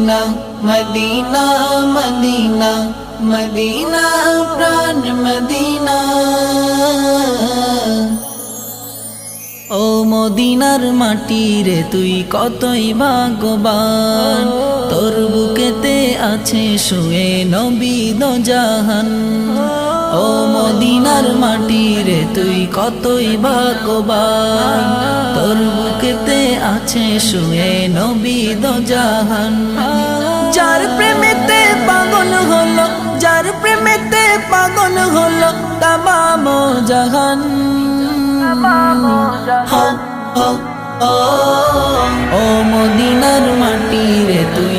Medina Medina Medina Medina প্রাণ Medina. ও মদিনার মাটি রে তুই কতই ভাগ্যবান, তোর বুকেতে আছে শুয়ে নবী দো জাহান। ও মদিনার মাটি রে তুই কতই ভাগ্যবান, তোর বুকেতে আছে শুয়ে নবী দো জাহান। যার প্রেমেতে পাগল হলো, যার প্রেমেতে পাগল হলো তামাম জাহান। ও মদিনার মাটি রে তুই